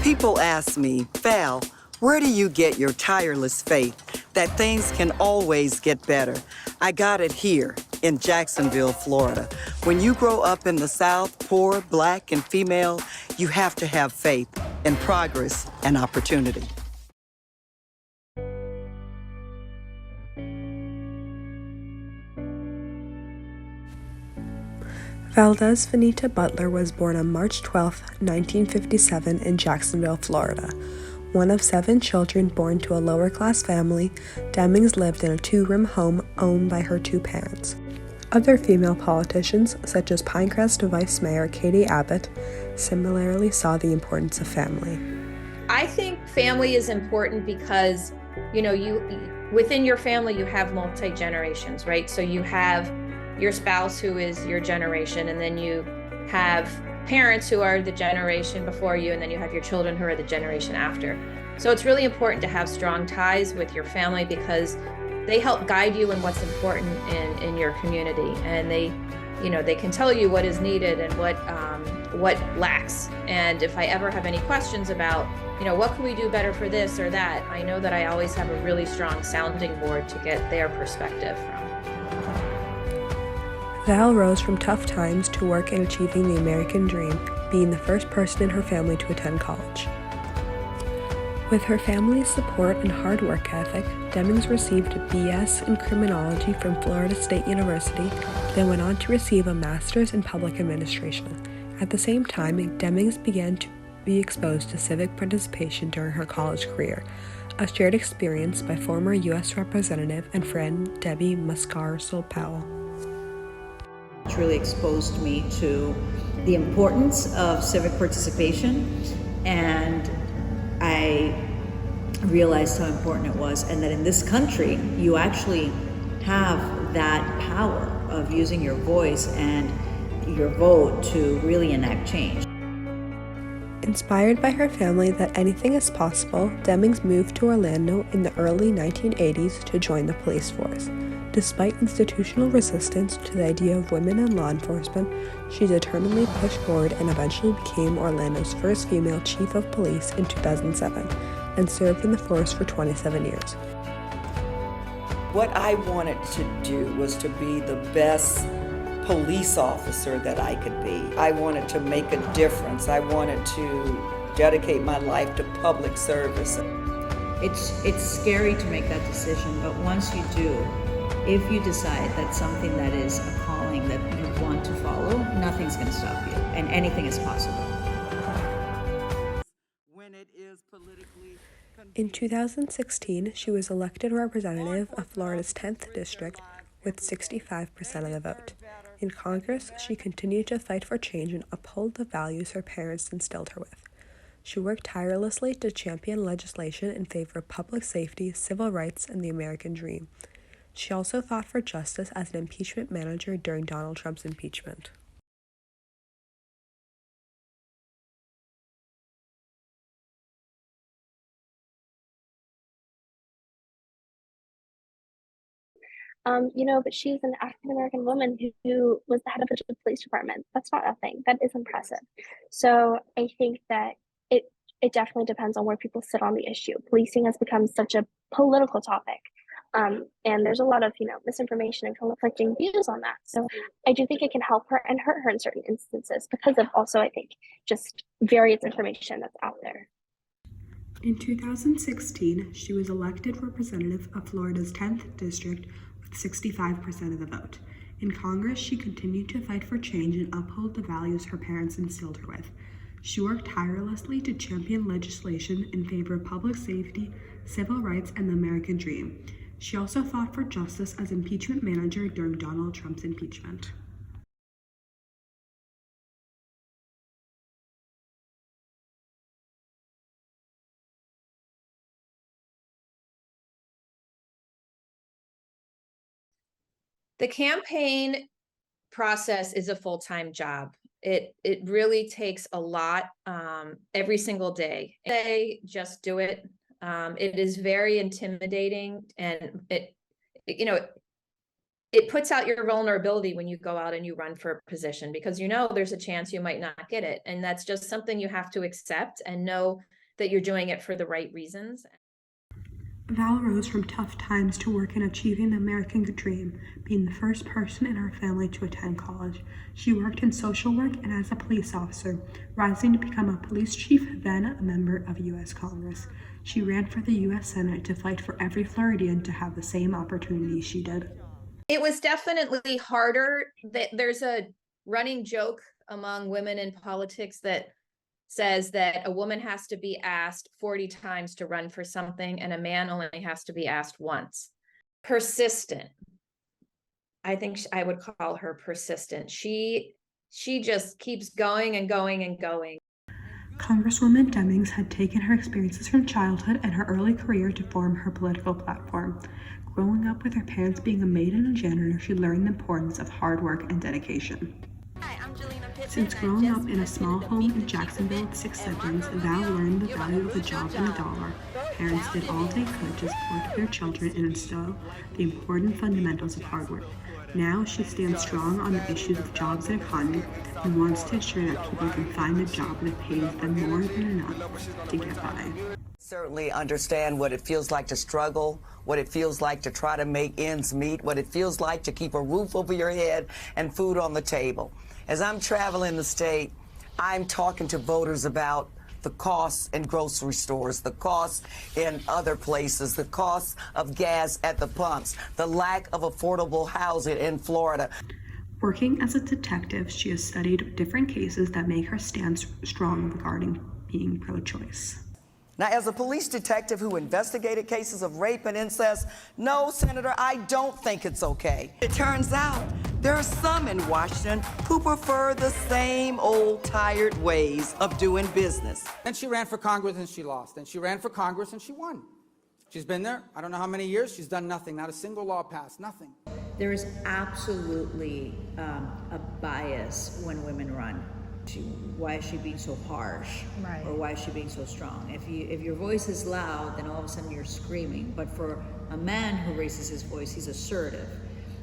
People ask me, Val, where do you get your tireless faith that things can always get better? I got it here in Jacksonville, Florida. When you grow up in the South, poor, black, and female, you have to have faith in progress and opportunity. Valdez Venita Butler was born on March 12, 1957 in Jacksonville, Florida. One of 7 children born to a lower-class family, Demings lived in a 2-room home owned by her 2 parents. Other female politicians, such as Pinecrest Vice Mayor Katie Abbott, similarly saw the importance of family. I think family is important because, within your family, you have multi-generations, right? So you have your spouse who is your generation, and then you have parents who are the generation before you, and then you have your children who are the generation after. So it's really important to have strong ties with your family because they help guide you in what's important in your community, and they can tell you what is needed and what lacks. And if I ever have any questions about, what can we do better for this or that, I know that I always have a really strong sounding board to get their perspective from. Val rose from tough times to work in achieving the American dream, being the first person in her family to attend college. With her family's support and hard work ethic, Demings received a BS in criminology from Florida State University, then went on to receive a master's in public administration. At the same time, Demings began to be exposed to civic participation during her college career, a shared experience by former U.S. Representative and friend Debbie Muscarsel-Powell. It really exposed me to the importance of civic participation, and I realized how important it was, and that in this country you actually have that power of using your voice and your vote to really enact change. Inspired by her family that anything is possible, Demings moved to Orlando in the early 1980s to join the police force. Despite institutional resistance to the idea of women in law enforcement, she determinedly pushed forward and eventually became Orlando's first female chief of police in 2007 and served in the force for 27 years. What I wanted to do was to be the best police officer that I could be. I wanted to make a difference. I wanted to dedicate my life to public service. It's scary to make that decision, but once you do, if you decide that's something that is a calling that you want to follow, nothing's going to stop you, and anything is possible. In 2016, she was elected representative of Florida's 10th district with 65% of the vote. In Congress, she continued to fight for change and uphold the values her parents instilled her with. She worked tirelessly to champion legislation in favor of public safety, civil rights, and the American dream. She also fought for justice as an impeachment manager during Donald Trump's impeachment. But she's an African-American woman who was the head of the police department. That's not nothing. That is impressive. So I think that it definitely depends on where people sit on the issue. Policing has become such a political topic. And there's a lot of, misinformation and conflicting views on that. So I do think it can help her and hurt her in certain instances because of also, I think, just various information that's out there. In 2016, she was elected representative of Florida's 10th district with 65% of the vote. In Congress, she continued to fight for change and uphold the values her parents instilled her with. She worked tirelessly to champion legislation in favor of public safety, civil rights, and the American dream. She also fought for justice as impeachment manager during Donald Trump's impeachment. The campaign process is a full-time job. It really takes a lot every single day. They just do it. It is very intimidating, and it puts out your vulnerability when you go out and you run for a position, because there's a chance you might not get it, and that's just something you have to accept and know that you're doing it for the right reasons. Val rose from tough times to work in achieving the American dream, being the first person in her family to attend college. She worked in social work and as a police officer, rising to become a police chief, then a member of U.S. Congress. She ran for the U.S. Senate to fight for every Floridian to have the same opportunities she did. It was definitely harder. There's a running joke among women in politics that says that a woman has to be asked 40 times to run for something and a man only has to be asked once. Persistent. I think I would call her persistent. She just keeps going and going and going. Congresswoman Demings had taken her experiences from childhood and her early career to form her political platform. Growing up with her parents being a maid and a janitor, she learned the importance of hard work and dedication. Since growing up in a small home in Jacksonville with 6 siblings, Val learned the value of a job and a dollar. Parents did all they could to support their children and instill the important fundamentals of hard work. Now she stands strong on the issues of jobs and economy and wants to ensure that people can find a job that pays them more than enough to get by. Certainly understand what it feels like to struggle, what it feels like to try to make ends meet, what it feels like to keep a roof over your head and food on the table. As I'm traveling the state, I'm talking to voters about the costs in grocery stores, the costs in other places, the costs of gas at the pumps, the lack of affordable housing in Florida. Working as a detective, she has studied different cases that make her stand strong regarding being pro-choice. Now, as a police detective who investigated cases of rape and incest, no, Senator, I don't think it's okay. It turns out there are some in Washington who prefer the same old tired ways of doing business. Then she ran for Congress and she lost. And she ran for Congress and she won. She's been there, I don't know how many years, she's done nothing, not a single law passed, nothing. There is absolutely a bias when women run. Why is she being so harsh? Right. Or why is she being so strong? If your voice is loud, then all of a sudden you're screaming. But for a man who raises his voice, he's assertive.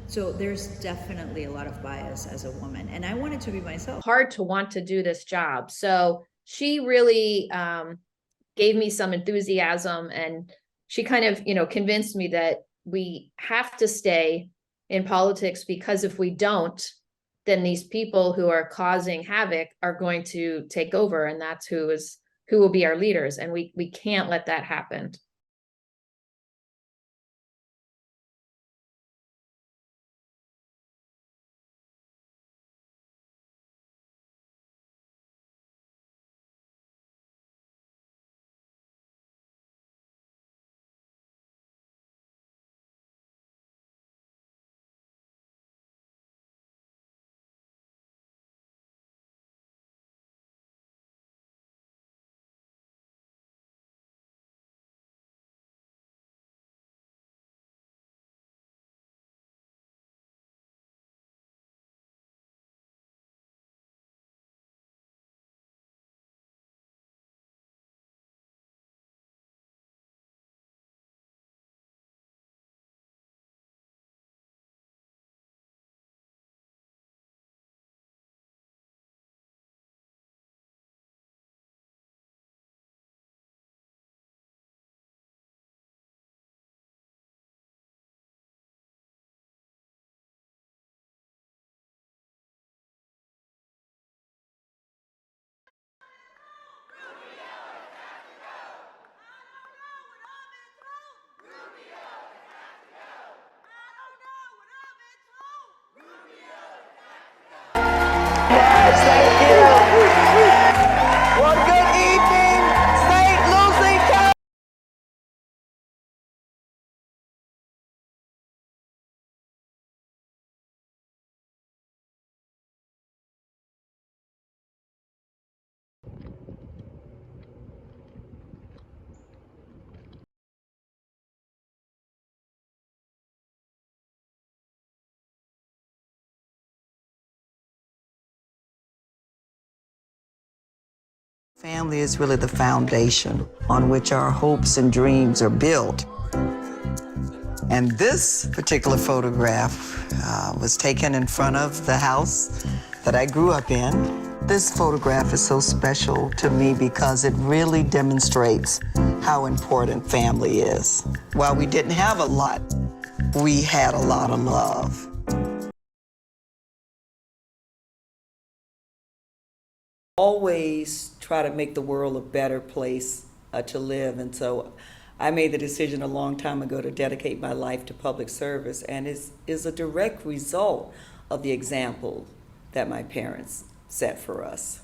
So there's definitely a lot of bias as a woman. And I wanted to be myself. Hard to want to do this job. So she really gave me some enthusiasm, and she kind of, convinced me that we have to stay in politics, because if we don't, then these people who are causing havoc are going to take over, and that's who will be our leaders, and we can't let that happen. Well, good evening, St. Lucie County. Family is really the foundation on which our hopes and dreams are built. And this particular photograph was taken in front of the house that I grew up in. This photograph is so special to me because it really demonstrates how important family is. While we didn't have a lot, we had a lot of love. Always try to make the world a better place to live, and so I made the decision a long time ago to dedicate my life to public service, and is a direct result of the example that my parents set for us.